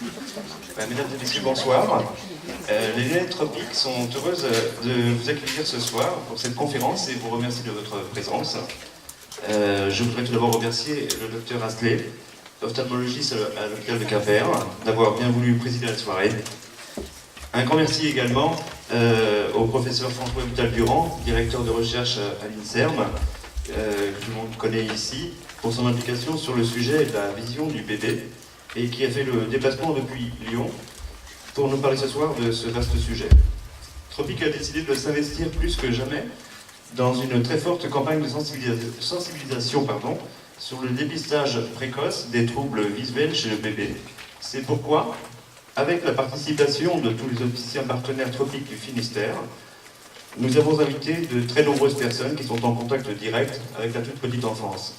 Mesdames et messieurs, bonsoir. Les lunettes tropiques sont heureuses de vous accueillir ce soir pour cette conférence et vous remercier de votre présence. Je voudrais tout d'abord remercier le docteur Asley, ophtalmologiste à l'hôpital de Quimper, d'avoir bien voulu présider la soirée. Un grand merci également au professeur François Vital-Durand, directeur de recherche à l'INSERM, que tout le monde connaît ici, pour son implication sur le sujet de la vision du bébé, et qui a fait le déplacement depuis Lyon pour nous parler ce soir de ce vaste sujet. Tropique a décidé de s'investir plus que jamais dans une très forte campagne de sensibilisation sur le dépistage précoce des troubles visuels chez le bébé. C'est pourquoi, avec la participation de tous les opticiens partenaires Tropique du Finistère, nous avons invité de très nombreuses personnes qui sont en contact direct avec la toute petite enfance.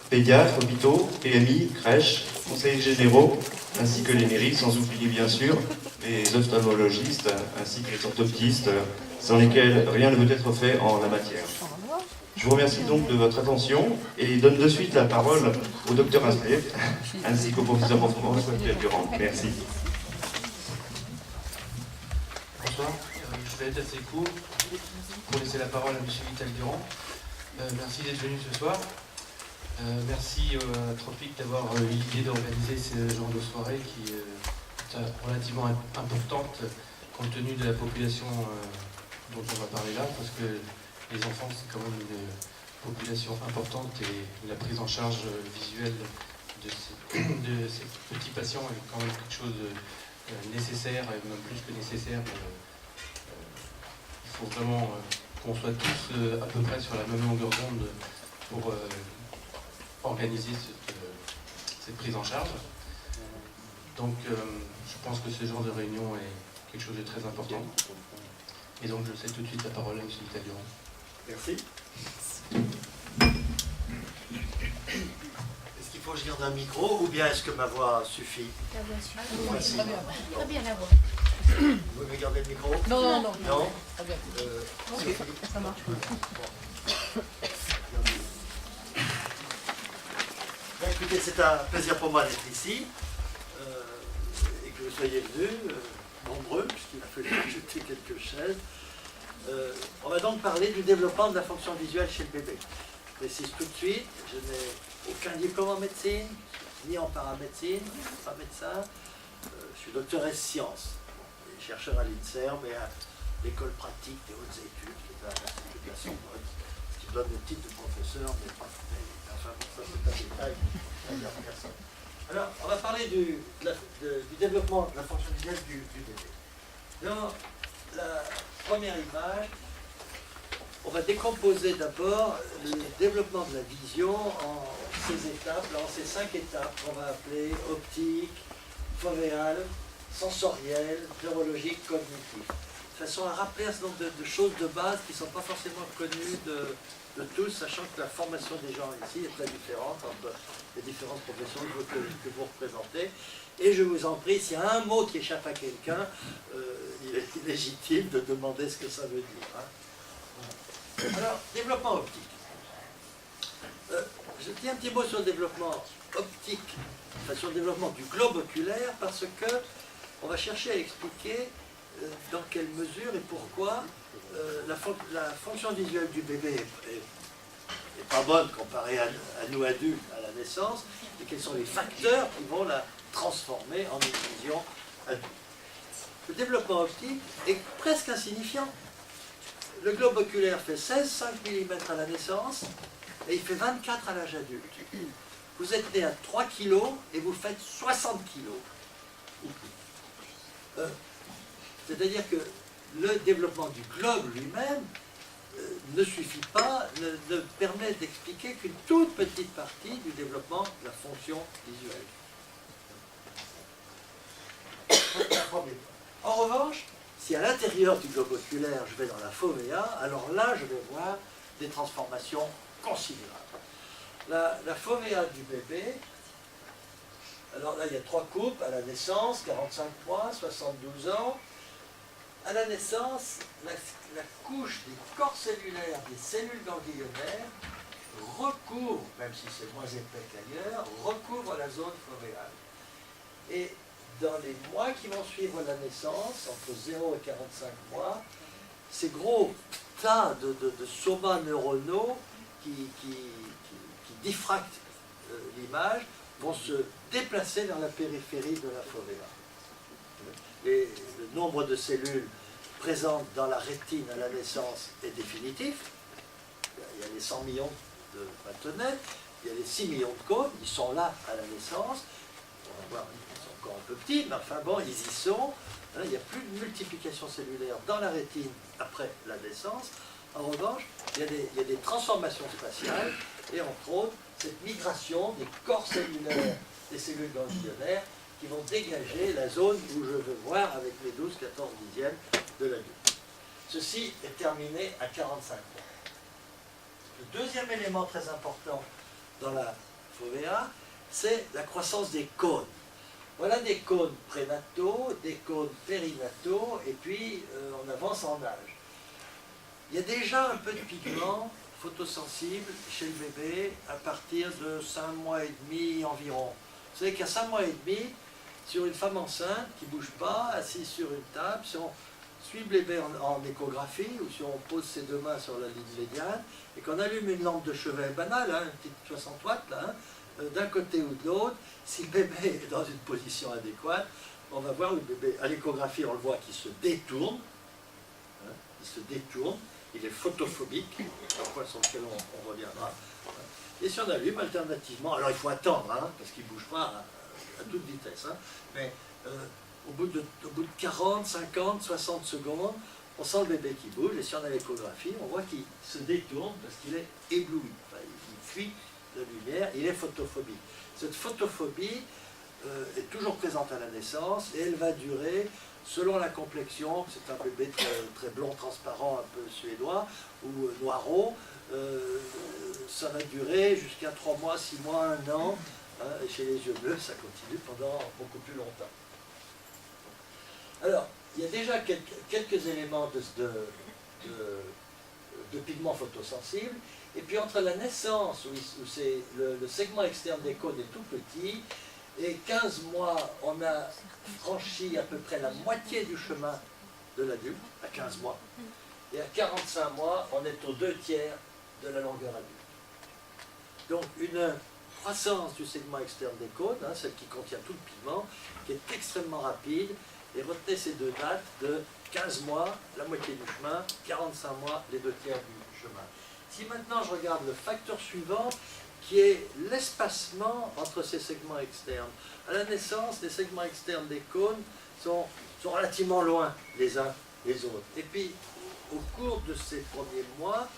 Pédiatres, hôpitaux, PMI, crèches, conseillers généraux, ainsi que les mairies, sans oublier bien sûr les ophtalmologistes, ainsi que les orthoptistes, sans lesquels rien ne peut être fait en la matière. Je vous remercie donc de votre attention et donne de suite la parole au docteur Asley, ainsi qu'au professeur François Vital-Durand. Merci. Bonsoir, je vais être assez court pour laisser la parole à M. Vital-Durand. Merci d'être venu ce soir. Merci à Tropique d'avoir eu l'idée d'organiser ce genre de soirée qui est relativement importante compte tenu de la population dont on va parler là, parce que les enfants c'est quand même une population importante et la prise en charge visuelle de ces petits patients est quand même quelque chose de nécessaire, et même plus que nécessaire. Il faut vraiment qu'on soit tous à peu près sur la même longueur d'onde pour organiser cette prise en charge. Donc je pense que ce genre de réunion est quelque chose de très important. Et donc je cède tout de suite la parole à M. Vital-Durand. Merci. Est-ce qu'il faut que je garde un micro ou bien est-ce que ma voix suffit? La voix suffit. Merci. Très bien la voix. Vous voulez garder le micro? Non. Non. Très bien. Ok. Ça marche. Bon, écoutez, c'est un plaisir pour moi d'être ici et que vous soyez venus, nombreux, puisqu'il a fallu ajouter quelques chaises. On va donc parler du développement de la fonction visuelle chez le bébé. Je précise tout de suite, je n'ai aucun diplôme en médecine, ni en paramédecine, je ne suis pas médecin. Je suis docteur S sciences, et chercheur à l'INSERM et à l'école pratique des hautes études, qui est à l'Institut de la Sorbonne, qui donne le titre de professeur, mais enfin, ça c'est un détail. Alors, on va parler du développement de la fonction visuelle du bébé. Dans la première image, on va décomposer d'abord le développement de la vision en ces étapes, en ces 5 étapes qu'on va appeler optique, fovéale, sensorielle, neurologique, cognitive. De façon à rappeler un certain nombre de choses de base qui ne sont pas forcément connues de tous, sachant que la formation des gens ici est très différente entre les différentes professions que vous représentez. Et je vous en prie, s'il y a un mot qui échappe à quelqu'un, il est légitime de demander ce que ça veut dire. Hein. Alors, développement optique. Je dis un petit mot sur le développement optique, enfin sur le développement du globe oculaire, parce que on va chercher à expliquer dans quelle mesure et pourquoi la fonction visuelle du bébé est pas bonne comparée à nous adultes à la naissance, et quels sont les facteurs qui vont la transformer en une vision adulte. Le développement optique est presque insignifiant. Le globe oculaire fait 16,5 mm à la naissance et il fait 24 à l'âge adulte. Vous êtes né à 3 kg et vous faites 60 kg. C'est-à-dire que le développement du globe lui-même ne suffit pas, ne permet d'expliquer qu'une toute petite partie du développement de la fonction visuelle. En revanche, si à l'intérieur du globe oculaire je vais dans la fovea, alors là je vais voir des transformations considérables. La fovea du bébé, alors là il y a 3 coupes à la naissance, 45 mois, 72 ans. À la naissance, la couche des corps cellulaires, des cellules ganglionnaires, recouvre, même si c'est moins épais qu'ailleurs, recouvre la zone fovéale. Et dans les mois qui vont suivre la naissance, entre 0 et 45 mois, ces gros tas de somas neuronaux qui diffractent l'image vont se déplacer vers la périphérie de la fovea. Et le nombre de cellules présentes dans la rétine à la naissance est définitif. Il y a les 100 millions de bâtonnets, il y a les 6 millions de cônes, ils sont là à la naissance. On va voir, ils sont encore un peu petits, mais enfin bon, ils y sont. Il n'y a plus de multiplication cellulaire dans la rétine après la naissance. En revanche, il y a des transformations spatiales, et entre autres, cette migration des corps cellulaires des cellules ganglionnaires qui vont dégager la zone où je veux voir avec les 12, 14 dixièmes de l'adulte. Ceci est terminé à 45 mois. Le deuxième élément très important dans la fovea, c'est la croissance des cônes. Voilà des cônes prénataux, des cônes périnataux, et puis on avance en âge. Il y a déjà un peu de pigment photosensible chez le bébé à partir de 5 mois et demi environ. Vous savez qu'à 5 mois et demi, sur une femme enceinte qui ne bouge pas, assise sur une table, si on suit le bébé en échographie, ou si on pose ses deux mains sur la ligne médiane, et qu'on allume une lampe de chevet banale, hein, une petite 60 watts, là, hein, d'un côté ou de l'autre, si le bébé est dans une position adéquate, on va voir le bébé, à l'échographie, on le voit qui se détourne, hein, il se détourne, il est photophobique, un point sur lequel on reviendra. Et si on allume alternativement, alors il faut attendre, hein, parce qu'il ne bouge pas à toute vitesse, hein, mais au bout de 40, 50, 60 secondes, on sent le bébé qui bouge, et si on a l'échographie, on voit qu'il se détourne parce qu'il est ébloui, enfin, il fuit la lumière, il est photophobique. Cette photophobie est toujours présente à la naissance, et elle va durer selon la complexion, c'est un bébé très blond, transparent, un peu suédois, ou noirot, ça va durer jusqu'à 3 mois, 6 mois, 1 an, hein, et chez les yeux bleus, ça continue pendant beaucoup plus longtemps. Alors, il y a déjà quelques éléments de pigments photosensibles, et puis entre la naissance, où le segment externe des cônes est tout petit, et 15 mois, on a franchi à peu près la moitié du chemin de l'adulte, à 15 mois, et à 45 mois, on est aux 2 tiers de la longueur adulte. Donc une croissance du segment externe des cônes, hein, celle qui contient tout le pigment, qui est extrêmement rapide, et retenez ces deux dates de 15 mois, la moitié du chemin, 45 mois, les 2 tiers du chemin. Si maintenant je regarde le facteur suivant, qui est l'espacement entre ces segments externes. À la naissance, les segments externes des cônes sont relativement loin les uns des autres. Et puis, au cours de ces premiers mois,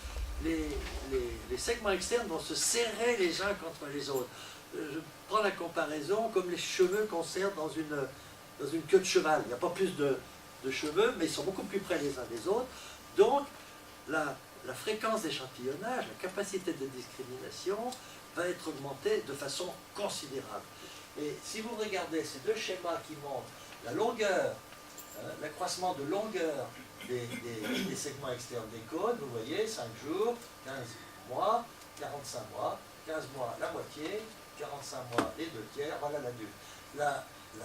les segments externes vont se serrer les uns contre les autres. Je prends la comparaison comme les cheveux qu'on serre dans une queue de cheval. Il n'y a pas plus de cheveux, mais ils sont beaucoup plus près les uns des autres. Donc, la fréquence d'échantillonnage, la capacité de discrimination va être augmentée de façon considérable. Et si vous regardez ces deux schémas qui montrent la longueur, l'accroissement de longueur des segments externes des cônes, vous voyez 5 jours, 15 mois, 45 mois, 15 mois la moitié, 45 mois les 2 tiers, voilà l'adulte. La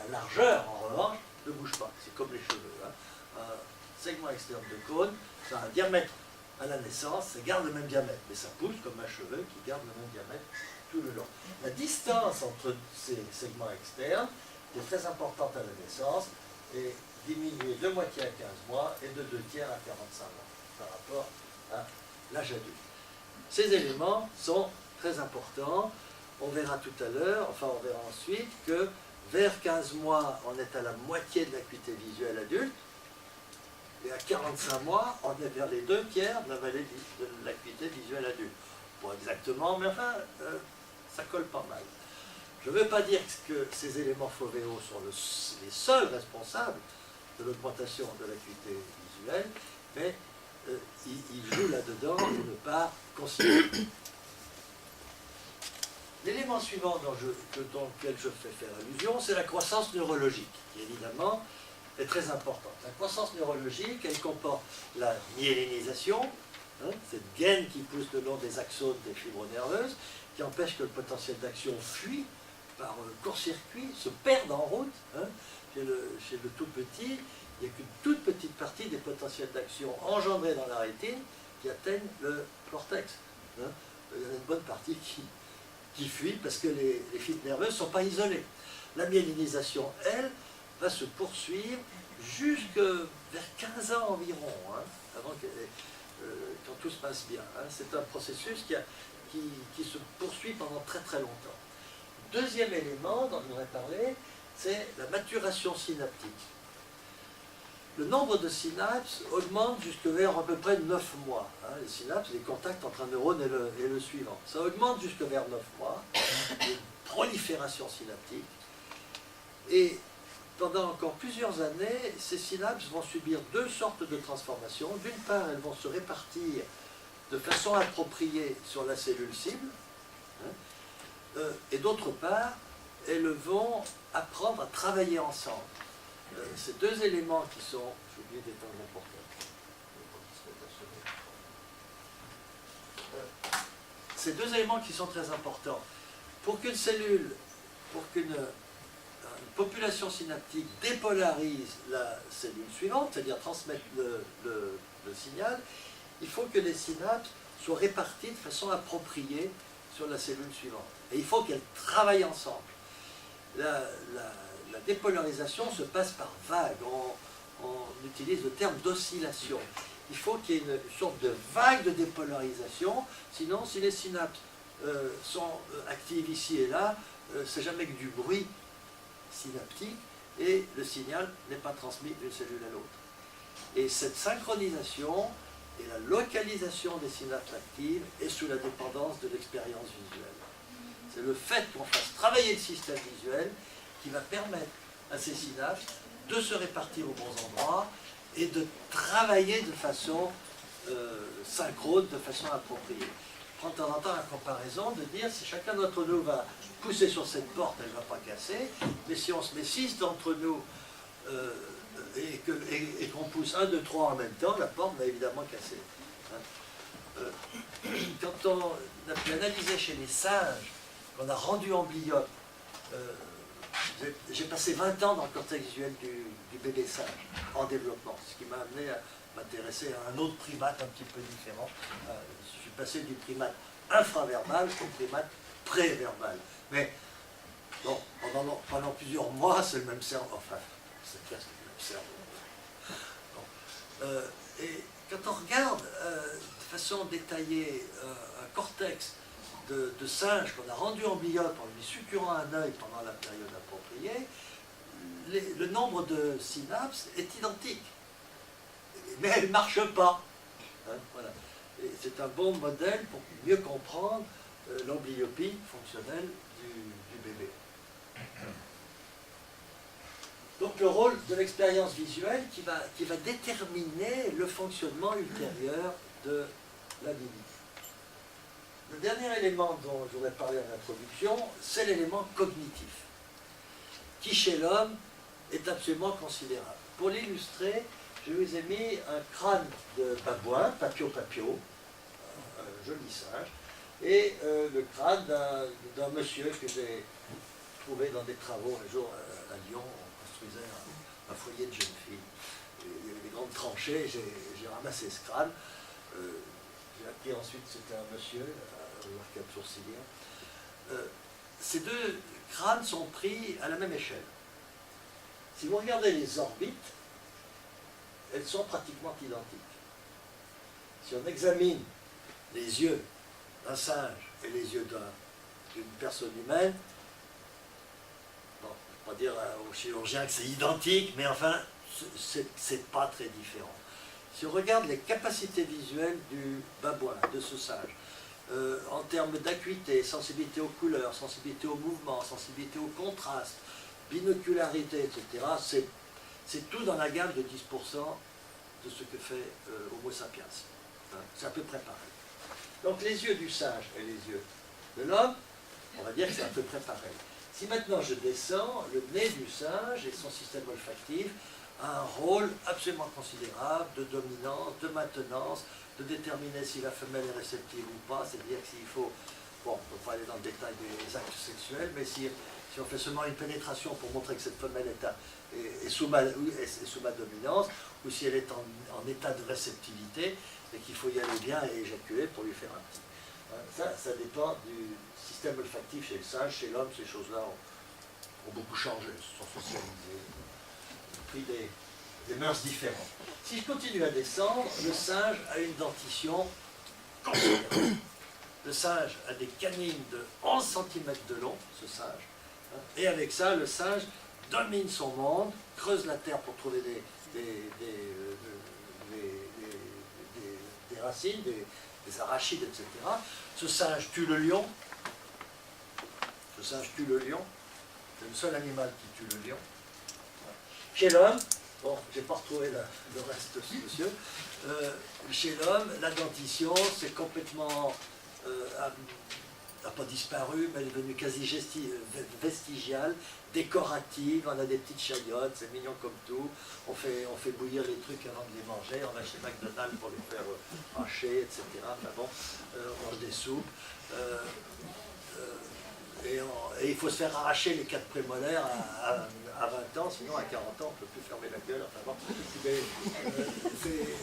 largeur, en revanche, ne bouge pas, c'est comme les cheveux. Hein. Un segment externe de cône, ça a un diamètre à la naissance, ça garde le même diamètre, mais ça pousse comme un cheveu qui garde le même diamètre tout le long. La distance entre ces segments externes est très importante à la naissance et diminuée de moitié à 15 mois et de 2 tiers à 45 mois par rapport à l'âge adulte. Ces éléments sont très importants. On verra tout à l'heure, enfin on verra ensuite que vers 15 mois, on est à la moitié de l'acuité visuelle adulte, et à 45 mois, on est vers les 2 tiers de la vallée de l'acuité visuelle adulte. Pas exactement, mais enfin, ça colle pas mal. Je ne veux pas dire que ces éléments fovéaux sont les seuls responsables de l'augmentation de l'acuité visuelle, mais ils jouent là-dedans une part considérable. L'élément suivant dans lequel je fais faire allusion, c'est la croissance neurologique, qui évidemment est très importante. La croissance neurologique, elle comporte la myélinisation, hein, cette gaine qui pousse le long des axones des fibres nerveuses, qui empêche que le potentiel d'action fuit par court-circuit, se perde en route, hein, chez le tout petit, il n'y a qu'une toute petite partie des potentiels d'action engendrés dans la rétine qui atteignent le cortex. Hein. Il y en a une bonne partie qui fuit parce que les fibres nerveuses ne sont pas isolées. La myélinisation, elle, va se poursuivre jusque vers 15 ans environ, hein, avant que, quand tout se passe bien. Hein. C'est un processus qui se poursuit pendant très très longtemps. Deuxième élément dont je voudrais parler, c'est la maturation synaptique. Le nombre de synapses augmente jusque vers à peu près 9 mois. Hein, les synapses, les contacts entre un neurone et le suivant. Ça augmente jusque vers 9 mois. Une prolifération synaptique. Et pendant encore plusieurs années, ces synapses vont subir deux sortes de transformations. D'une part, elles vont se répartir de façon appropriée sur la cellule cible. Hein, et d'autre part, elles vont apprendre à travailler ensemble. Ces deux éléments qui sont... J'ai oublié d'éteindre mon portable. Ces deux éléments qui sont très importants. Pour qu'une cellule, pour qu'une population synaptique dépolarise la cellule suivante, c'est-à-dire transmettre le signal, il faut que les synapses soient réparties de façon appropriée sur la cellule suivante. Et il faut qu'elles travaillent ensemble. La dépolarisation se passe par vagues. On utilise le terme d'oscillation. Il faut qu'il y ait une sorte de vague de dépolarisation. Sinon, si les synapses sont actives ici et là, c'est jamais que du bruit synaptique et le signal n'est pas transmis d'une cellule à l'autre. Et cette synchronisation et la localisation des synapses actives est sous la dépendance de l'expérience visuelle. C'est le fait qu'on fasse travailler le système visuel qui va permettre à ces synapses de se répartir aux bons endroits et de travailler de façon synchrone, de façon appropriée. Je prends de temps en temps la comparaison de dire si chacun d'entre nous va pousser sur cette porte, elle ne va pas casser, mais si on se met 6 d'entre nous et qu'on pousse 1, 2, 3 en même temps, la porte va évidemment casser. Quand on a pu analyser chez les singes, qu'on a rendu amblyopes, j'ai passé 20 ans dans le cortex visuel du bébé singe, en développement, ce qui m'a amené à m'intéresser à un autre primate un petit peu différent. Je suis passé du primate infraverbal au primate préverbal. Mais bon, pendant plusieurs mois, c'est le même cerveau. Enfin, c'est presque le même cerveau. Bon. Et quand on regarde de façon détaillée un cortex de singe qu'on a rendu amblyopes en lui suturant un œil pendant la période appropriée, le nombre de synapses est identique. Mais elle ne marche pas. Hein, voilà. C'est un bon modèle pour mieux comprendre l'amblyopie fonctionnelle du bébé. Donc le rôle de l'expérience visuelle qui va déterminer le fonctionnement ultérieur de la mimie. Le dernier élément dont je voudrais parler en introduction, c'est l'élément cognitif, qui chez l'homme est absolument considérable. Pour l'illustrer, je vous ai mis un crâne de babouin, papio, un joli singe, et le crâne d'un monsieur que j'ai trouvé dans des travaux un jour à Lyon. On construisait un foyer de jeunes filles. Il y avait des grandes tranchées, j'ai ramassé ce crâne. J'ai appris ensuite que c'était un monsieur, remarquable sourcilier. Ces deux crânes sont pris à la même échelle. Si vous regardez les orbites, elles sont pratiquement identiques. Si on examine les yeux d'un singe et les yeux d'une personne humaine, bon, on va dire aux chirurgiens que c'est identique, mais enfin, c'est pas très différent. Si on regarde les capacités visuelles du babouin, de ce singe, en termes d'acuité, sensibilité aux couleurs, sensibilité au mouvement, sensibilité au contraste, binocularité, etc., c'est tout dans la gamme de 10% de ce que fait Homo sapiens. Hein, c'est à peu près pareil. Donc les yeux du singe et les yeux de l'homme, on va dire que c'est à peu près pareil. Si maintenant je descends, le nez du singe et son système olfactif a un rôle absolument considérable de dominance, de maintenance, de déterminer si la femelle est réceptive ou pas, c'est-à-dire que s'il faut, bon, on ne peut pas aller dans le détail des actes sexuels, mais si si on fait seulement une pénétration pour montrer que cette femelle est sous ma dominance, ou si elle est en état de réceptivité, et qu'il faut y aller bien et éjaculer pour lui faire un petit. Ça dépend du système olfactif chez le singe. Chez l'homme, ces choses-là ont beaucoup changé, se sont socialisées, ont pris des mœurs différentes. Si je continue à descendre, le singe a une dentition considérable. Le singe a des canines de 11 cm de long, ce singe. Et avec ça, le singe domine son monde, creuse la terre pour trouver des racines, des arachides, etc. Ce singe tue le lion. Ce singe tue le lion. C'est le seul animal qui tue le lion. Chez l'homme, bon, j'ai pas retrouvé le reste de ce monsieur. Chez l'homme, la dentition, c'est complètement... n'a pas disparu, mais elle est devenue quasi vestigiale, décorative, on a des petites chayottes, c'est mignon comme tout, on fait bouillir les trucs avant de les manger, on va chez McDonald's pour les faire hacher, etc. Enfin bon, on mange des soupes. Et il faut se faire arracher les 4 prémolaires à 20 ans, sinon à 40 ans on ne peut plus fermer la gueule. Enfin bon,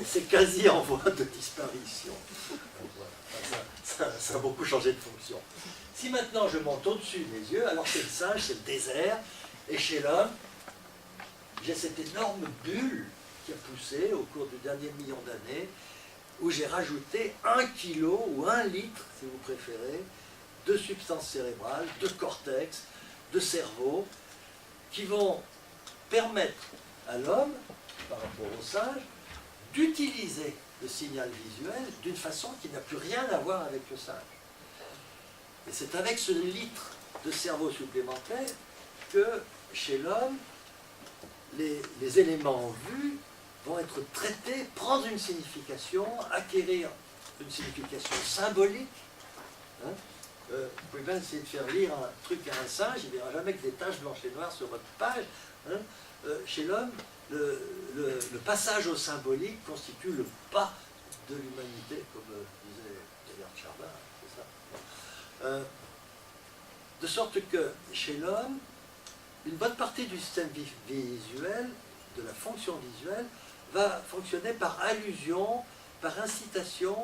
c'est quasi en voie de disparition. Voilà. Ça a beaucoup changé de fonction. Si maintenant je monte au-dessus des yeux, alors c'est le singe, c'est le désert, et chez l'homme, j'ai cette énorme bulle qui a poussé au cours du dernier million d'années, où j'ai rajouté 1 kilo ou 1 litre, si vous préférez, de substances cérébrales, de cortex, de cerveau, qui vont permettre à l'homme, par rapport au singe, d'utiliser le signal visuel d'une façon qui n'a plus rien à voir avec le singe. Et c'est avec ce litre de cerveau supplémentaire que, chez l'homme, les éléments vus vont être traités, prendre une signification, acquérir une signification symbolique. Hein. Vous pouvez bien essayer de faire lire un truc à un singe, il ne verra jamais que des taches blanches et noires sur votre page. Hein. Chez l'homme, le passage au symbolique constitue le pas de l'humanité, comme disait Teilhard de Chardin, c'est ça. De sorte que chez l'homme, une bonne partie du système visuel, de la fonction visuelle, va fonctionner par allusion, par incitation,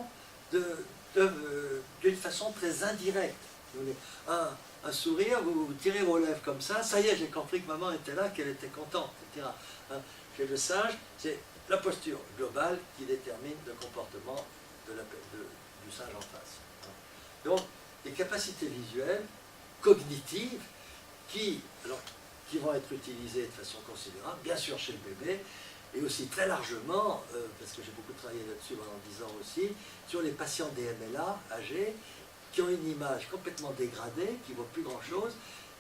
d'une façon très indirecte. Un sourire, vous tirez vos lèvres comme ça y est, j'ai compris que maman était là, qu'elle était contente, etc. Chez le singe, c'est la posture globale qui détermine le comportement du singe en face. Donc, les capacités visuelles, cognitives, qui vont être utilisées de façon considérable, bien sûr chez le bébé, et aussi très largement, parce que j'ai beaucoup travaillé là-dessus pendant 10 ans aussi, sur les patients DMLA âgés, qui ont une image complètement dégradée, qui ne vaut plus grand-chose,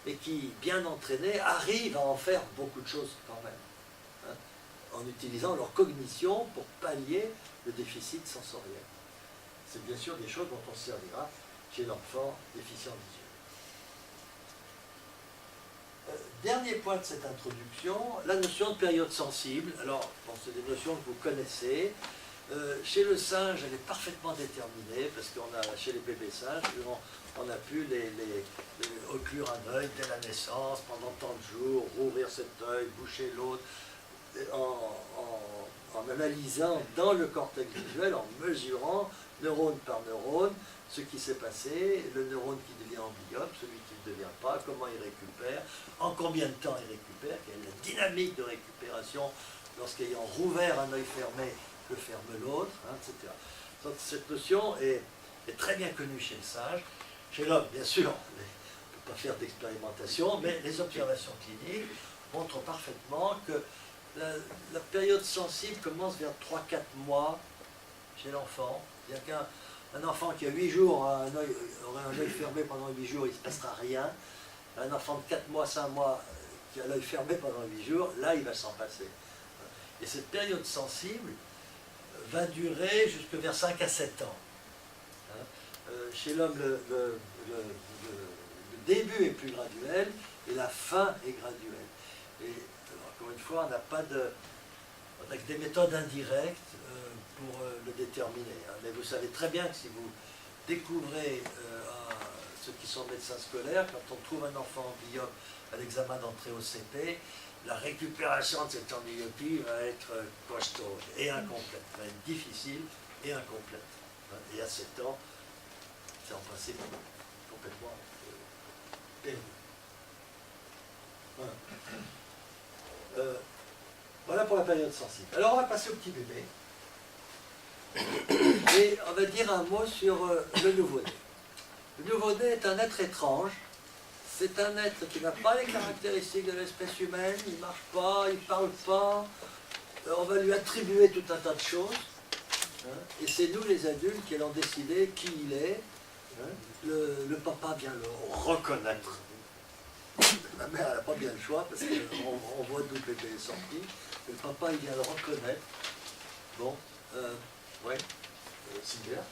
mais qui, bien entraînés, arrivent à en faire beaucoup de choses quand même, hein, en utilisant leur cognition pour pallier le déficit sensoriel. C'est bien sûr des choses dont on se servira chez l'enfant déficient visuel. Dernier point de cette introduction, la notion de période sensible. Alors, bon, c'est des notions que vous connaissez. Chez le singe, elle est parfaitement déterminée, parce qu'on a, chez les bébés singes, on a pu les occlure un œil dès la naissance, pendant tant de jours, rouvrir cet œil, boucher l'autre, en analysant dans le cortex visuel, en mesurant neurone par neurone ce qui s'est passé, le neurone qui devient amblyopte, celui qui ne devient pas, comment il récupère, en combien de temps il récupère, quelle est la dynamique de récupération lorsqu'ayant rouvert un œil fermé, que ferme l'autre, hein, etc. Donc, cette notion est très bien connue chez le singe. Chez l'homme, bien sûr, on ne peut pas faire d'expérimentation, mais les observations cliniques montrent parfaitement que la période sensible commence vers 3-4 mois chez l'enfant. C'est-à-dire qu'un enfant qui a 8 jours aurait un œil fermé pendant 8 jours, il ne se passera rien. Un enfant de 4 mois, 5 mois qui a l'œil fermé pendant 8 jours, là, il va s'en passer. Et cette période sensible va durer jusque vers 5 à 7 ans. Chez l'homme, le début est plus graduel et la fin est graduelle. Et encore une fois, on a des méthodes indirectes pour le déterminer. Mais vous savez très bien que si vous découvrez ceux qui sont médecins scolaires, quand on trouve un enfant amblyopes à l'examen d'entrée au CP, la récupération de cette amblyopie va être costaud et incomplète, va être difficile et incomplète. Et à 7 ans, c'est en principe complètement perdu. Voilà. Voilà pour la période sensible. Alors on va passer au petit bébé. Et on va dire un mot sur le nouveau-né. Le nouveau-né est un être étrange. C'est un être qui n'a pas les caractéristiques de l'espèce humaine, il ne marche pas, il ne parle pas. On va lui attribuer tout un tas de choses. Et c'est nous les adultes qui allons décider qui il est. Le papa vient le reconnaître. La mère n'a pas bien le choix parce qu'on voit d'où le bébé est sorti. Le papa il vient le reconnaître. Bon, ouais, Sylvia.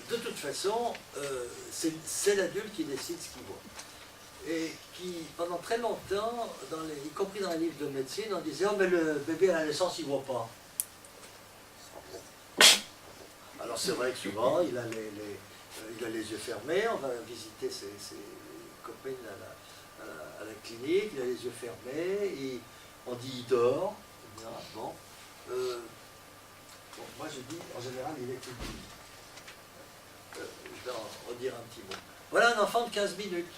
De toute façon, c'est l'adulte qui décide ce qu'il voit. Et qui, pendant très longtemps, y compris dans les livres de médecine, on disait « Oh, mais le bébé à la naissance, il ne voit pas. » Alors c'est vrai que souvent, il a les yeux fermés, on va visiter ses copines à la clinique, il a les yeux fermés, on dit il dort. Bon. Bon, moi je dis, en général, il écoute. Je vais en redire un petit mot. Voilà un enfant de 15 minutes.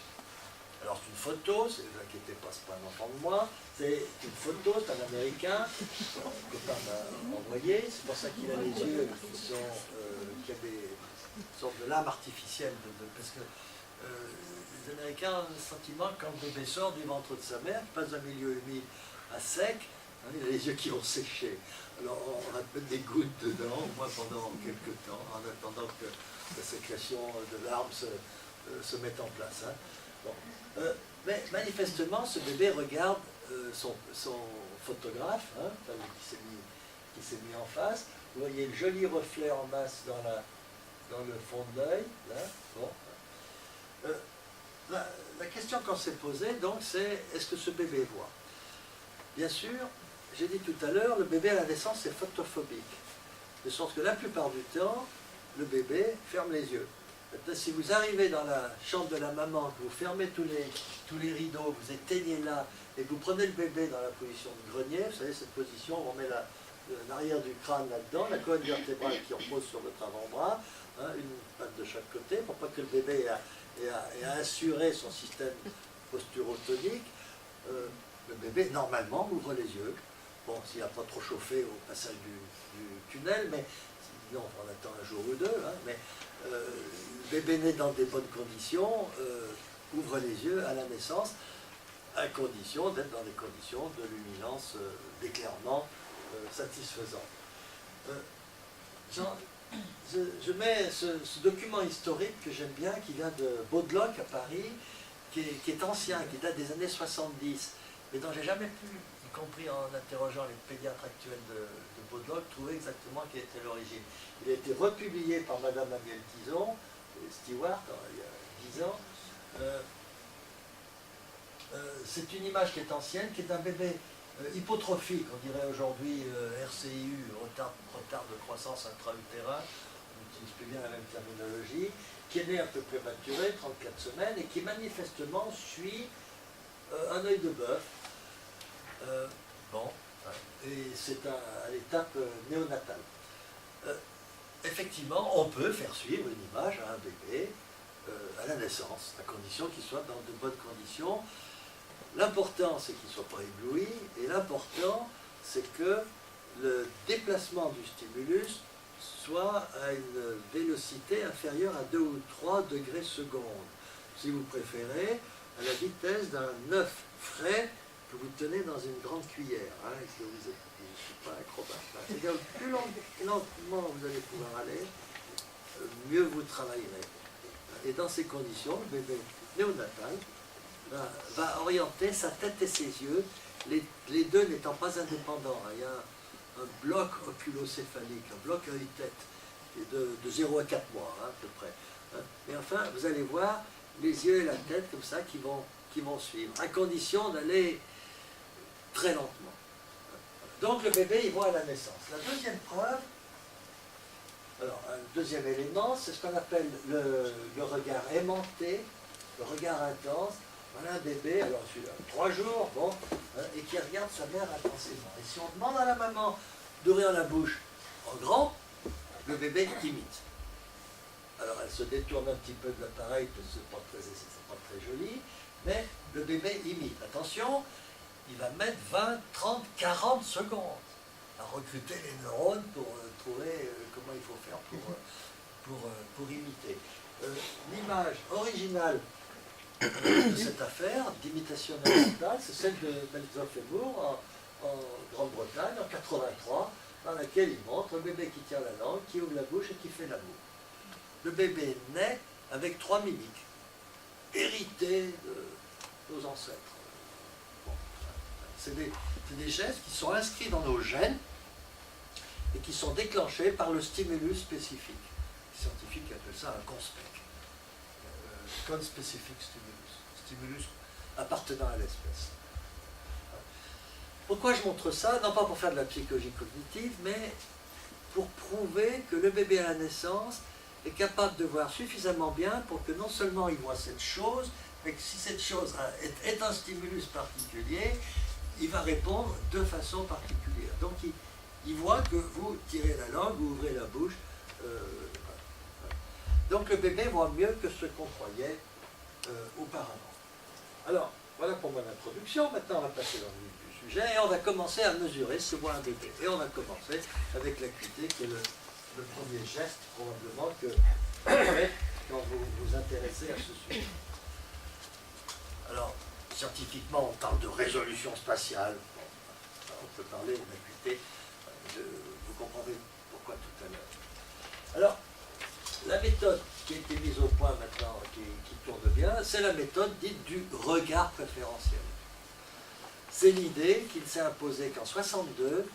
Alors c'est une photo, ne vous inquiétez pas, c'est pas un enfant de moi, c'est une photo, c'est un Américain, que copain m'a envoyé, c'est pour ça qu'il a les yeux qui a des sortes de lames artificielles, parce que les Américains ont le sentiment que quand le bébé sort du ventre de sa mère, il passe d'un milieu humide à sec, il a les yeux qui ont séché. Alors on va mettre des gouttes dedans, au moins pendant quelques temps, en attendant que la sécrétion de larmes se mette en place. Bon. Mais manifestement, ce bébé regarde son photographe, qui s'est mis en face. Vous voyez le joli reflet en masse dans le fond de l'œil. Bon. La question qu'on s'est posée, donc, c'est est-ce que ce bébé voit? Bien sûr, j'ai dit tout à l'heure, le bébé à la naissance est photophobique. De sorte que la plupart du temps, le bébé ferme les yeux. Maintenant, si vous arrivez dans la chambre de la maman, que vous fermez tous les rideaux, vous éteignez là, et que vous prenez le bébé dans la position de grenier, vous savez, cette position, on met l'arrière du crâne là-dedans, la colonne vertébrale qui repose sur votre avant-bras, une patte de chaque côté, pour pas que le bébé ait à assurer son système posturotonique. Le bébé, normalement, ouvre les yeux. Bon, s'il n'a pas trop chauffé au passage du tunnel, mais sinon, on attend un jour ou deux, mais le bébé né dans des bonnes conditions ouvre les yeux à la naissance, à condition d'être dans des conditions de luminance, d'éclairement satisfaisant. Je mets ce document historique que j'aime bien, qui vient de Baudeloc à Paris, qui est ancien, qui date des années 70, mais dont j'ai jamais pu, y compris en interrogeant les pédiatres actuels de Baudeloc, trouver exactement quelle était l'origine. Il a été republié par Madame Amiel Tison, Stewart, il y a 10 ans. C'est une image qui est ancienne, qui est d'un bébé hypotrophique, on dirait aujourd'hui RCIU, retard de croissance intra-utérin, on n'utilise plus bien la même terminologie, qui est né un peu prématuré, 34 semaines, et qui manifestement suit un œil de bœuf. Et c'est à l'étape néonatale. Effectivement, on peut faire suivre une image à un bébé à la naissance, à condition qu'il soit dans de bonnes conditions. L'important, c'est qu'il ne soit pas ébloui, et l'important, c'est que le déplacement du stimulus soit à une vélocité inférieure à 2 ou 3 degrés secondes. Si vous préférez, à la vitesse d'un œuf frais que vous tenez dans une grande cuillère. Et que vous êtes, je ne suis pas acrobate. C'est-à-dire, plus lentement vous allez pouvoir aller, mieux vous travaillerez. Et dans ces conditions, le bébé néonatal va orienter sa tête et ses yeux, les deux n'étant pas indépendants. Il y a un bloc oculocéphalique, un bloc œil-tête, de 0 à 4 mois, à peu près. Mais enfin, vous allez voir les yeux et la tête comme ça qui vont suivre, à condition d'aller très lentement. Donc le bébé, il voit à la naissance. La deuxième preuve, Alors, un deuxième élément, c'est ce qu'on appelle le regard aimanté, le regard intense. Voilà un bébé, alors celui-là, 3 jours, bon, et qui regarde sa mère intensément. Et si on demande à la maman d'ouvrir la bouche en grand, le bébé imite. Alors elle se détourne un petit peu de l'appareil parce que c'est pas très joli, mais le bébé imite. Attention, il va mettre 20, 30, 40 secondes à recruter les neurones pour trouver comment il faut faire pour imiter. L'image originale de cette affaire d'imitation nasale, c'est celle de Melzoff et Moore en Grande-Bretagne en 83, dans laquelle il montre le bébé qui tient la langue, qui ouvre la bouche et qui fait l'amour. Le bébé naît avec 3 mimiques, héritées de nos ancêtres. Bon, c'est des gestes qui sont inscrits dans nos gènes et qui sont déclenchés par le stimulus spécifique. Les scientifiques appellent ça un conspec. Conspecific stimulus appartenant à l'espèce. Pourquoi je montre ça? Non pas pour faire de la psychologie cognitive, mais pour prouver que le bébé à la naissance est capable de voir suffisamment bien pour que non seulement il voit cette chose, mais que si cette chose est un stimulus particulier, il va répondre de façon particulière. Donc il voit que vous tirez la langue, vous ouvrez la bouche. Donc le bébé voit mieux que ce qu'on croyait auparavant. Alors, voilà pour mon introduction. Maintenant, on va passer dans le vif du sujet et on va commencer à mesurer ce que voit un bébé. Et on va commencer avec l'acuité, qui est le premier geste, probablement, que vous faites quand vous vous intéressez à ce sujet. Alors, scientifiquement, on parle de résolution spatiale. Bon, on peut parler d'acuité. Vous comprendrez pourquoi tout à l'heure. Alors, la méthode qui a été mise au point maintenant, qui tourne bien, c'est la méthode dite du regard préférentiel. C'est l'idée qu'il s'est imposée qu'en 62,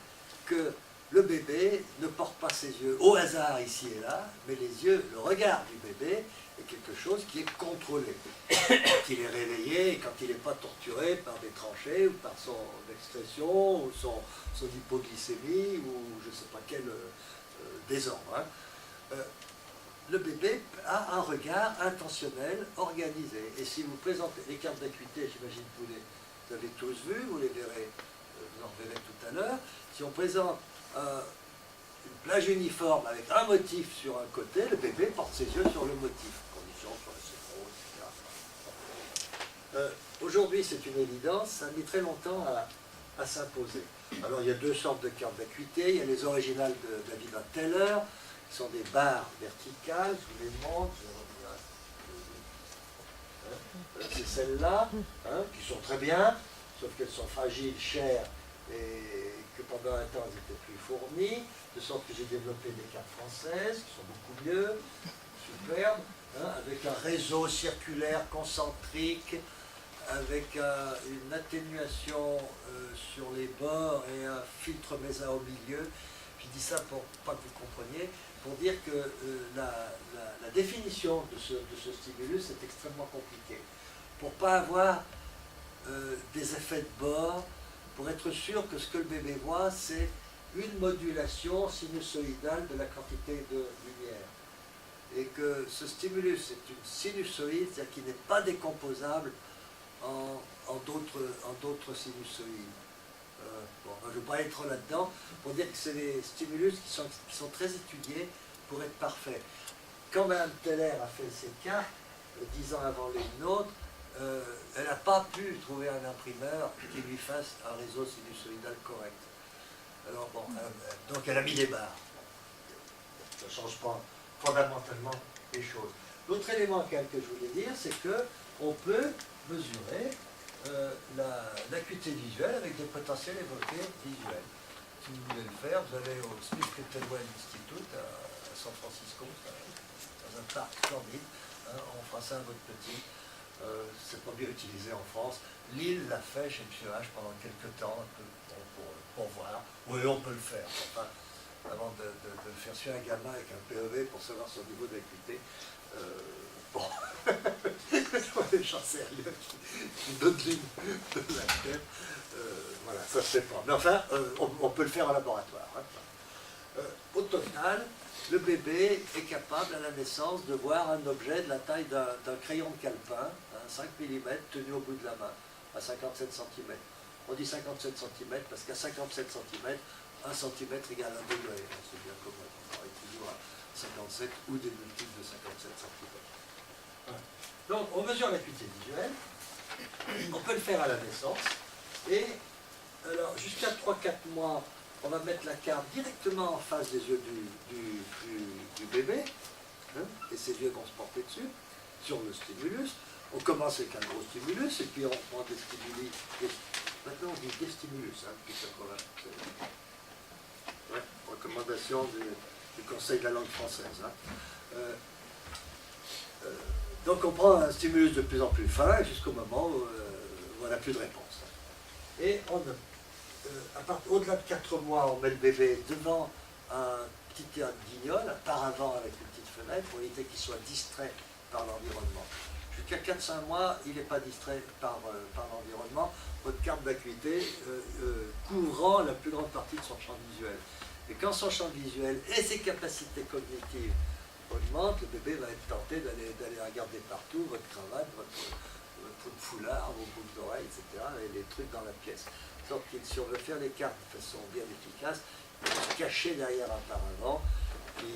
que le bébé ne porte pas ses yeux au hasard ici et là, mais le regard du bébé est quelque chose qui est contrôlé. Quand il est réveillé, et quand il n'est pas torturé par des tranchées, ou par son excrétion, ou son hypoglycémie, ou je ne sais pas quel désordre. Le bébé a un regard intentionnel, organisé. Et si vous présentez les cartes d'acuité, j'imagine que vous les avez tous vues, vous les verrez, vous en verrez tout à l'heure. Si on présente une plage uniforme avec un motif sur un côté, le bébé porte ses yeux sur le motif. Condition sur les etc. Aujourd'hui, c'est une évidence, ça a mis très longtemps à s'imposer. Alors, il y a 2 sortes de cartes d'acuité. Il y a les originales de David Teller, qui sont des barres verticales, je vous les montre, c'est celles-là, qui sont très bien, sauf qu'elles sont fragiles, chères, et que pendant un temps elles étaient plus fournies, de sorte que j'ai développé des cartes françaises, qui sont beaucoup mieux, superbes, avec un réseau circulaire concentrique, avec une atténuation sur les bords et un filtre mésa au milieu. Je dis ça pour pas que vous compreniez, pour dire que la définition de ce stimulus est extrêmement compliquée. Pour ne pas avoir des effets de bord, pour être sûr que ce que le bébé voit, c'est une modulation sinusoïdale de la quantité de lumière. Et que ce stimulus est une sinusoïde, c'est-à-dire qu'il n'est pas décomposable en d'autres sinusoïdes. Je ne vais pas aller trop là-dedans, pour dire que c'est des stimulus qui sont très étudiés pour être parfaits. Quand Mme Teller a fait ses cartes, 10 ans avant les nôtres, elle n'a pas pu trouver un imprimeur qui lui fasse un réseau sinusoïdal correct. Alors bon, donc elle a mis des barres. Ça ne change pas fondamentalement les choses. L'autre élément que je voulais dire, c'est qu'on peut mesurer l'acuité visuelle avec des potentiels évoqués visuels. Si vous voulez le faire, vous allez au Smith Kettlewell Institute à San Francisco, dans un parc splendide. On fera ça à votre petit. C'est pas bien utilisé en France. Lille l'a fait chez M. H pendant quelques temps, un peu pour voir. Oui, on peut le faire. Enfin, avant de le faire sur un gamin avec un PEV pour savoir son niveau d'acuité. Bon, les gens sérieux qui donnent de la tête. Voilà, ça se fait pas. Mais enfin, on peut le faire en laboratoire. Au total, le bébé est capable à la naissance de voir un objet de la taille d'un crayon de calepin, 5 mm, tenu au bout de la main, à 57 cm. On dit 57 cm parce qu'à 57 cm, 1 cm égale 1 degré. C'est bien comme on travaille toujours à 57 ou des multiples de 57 cm. Donc on mesure l'acuité visuelle, on peut le faire à la naissance, et alors jusqu'à 3-4 mois, on va mettre la carte directement en face des yeux du bébé, hein, et ses yeux vont se porter dessus, sur le stimulus. On commence avec un gros stimulus, et puis on prend des stimuli. Maintenant on dit des stimulus, hein, depuis 80. Ouais, recommandation du Conseil de la langue française. Hein. Donc on prend un stimulus de plus en plus fin, jusqu'au moment où on n'a plus de réponse. Et au-delà de 4 mois, on met le bébé devant un petit théâtre guignol, un paravent avec une petite fenêtre, pour éviter qu'il soit distrait par l'environnement. Jusqu'à 4-5 mois, il n'est pas distrait par l'environnement, votre carte d'acuité couvrant la plus grande partie de son champ visuel. Et quand son champ visuel et ses capacités cognitives augmentent, le bébé va être tenté d'aller regarder partout, votre cravate, votre foulard, vos boucles d'oreilles, etc., et les trucs dans la pièce. Donc, si on veut faire les cartes de façon bien efficace, il faut se cacher derrière un paravent qui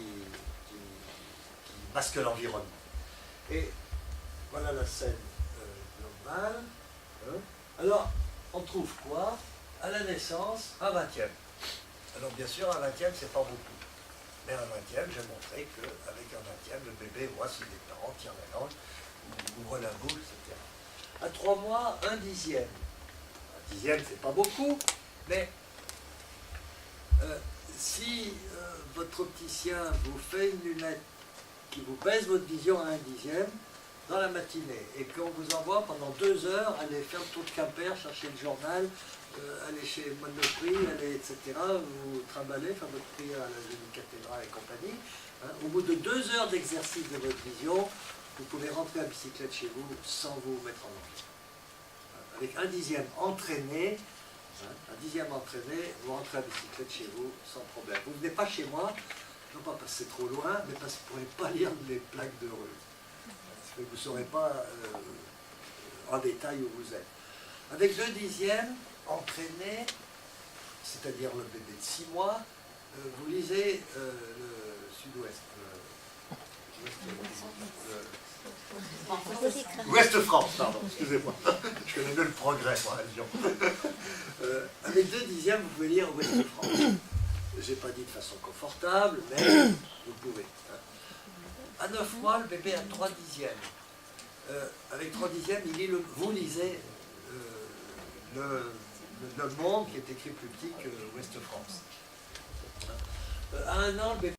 masque l'environnement. Et voilà la scène globale. Hein. Alors, on trouve quoi? À la naissance, un 20e. Alors, bien sûr, un 20e, c'est pas beaucoup. Mais un 20e, j'ai montré qu'avec un 20e, le bébé voit ses parents, tire la langue, ouvre la bouche, etc. À 3 mois, un 10e. Un 10e, c'est pas beaucoup, mais si votre opticien vous fait une lunette qui vous baisse votre vision à un 10e dans la matinée, et qu'on vous envoie pendant 2 heures aller faire le tour de Quimper, chercher le journal, aller chez Monoprix, aller, etc., vous trimballer, faire votre prière à la cathédrale et compagnie, hein, au bout de 2 heures d'exercice de votre vision, vous pouvez rentrer à bicyclette chez vous sans vous mettre en danger. Avec un 10e entraîné, vous rentrez à bicyclette chez vous sans problème. Vous ne venez pas chez moi, non pas parce que c'est trop loin, mais parce que vous ne pourrez pas lire les plaques de rue. Parce que vous ne saurez pas en détail où vous êtes. Avec 2 10e entraîné, c'est-à-dire le bébé de 6 mois, vous lisez le sud-ouest. Ouest France, pardon, excusez-moi. Je connais mieux le progrès, moi, à Lyon. Avec 2 10e, vous pouvez lire Ouest France. Je n'ai pas dit de façon confortable, mais vous pouvez. Hein. À 9 mois, le bébé a 3 10e. Avec 3 10e, vous lisez le Monde qui est écrit plus petit que Ouest France. À 1 an, le bébé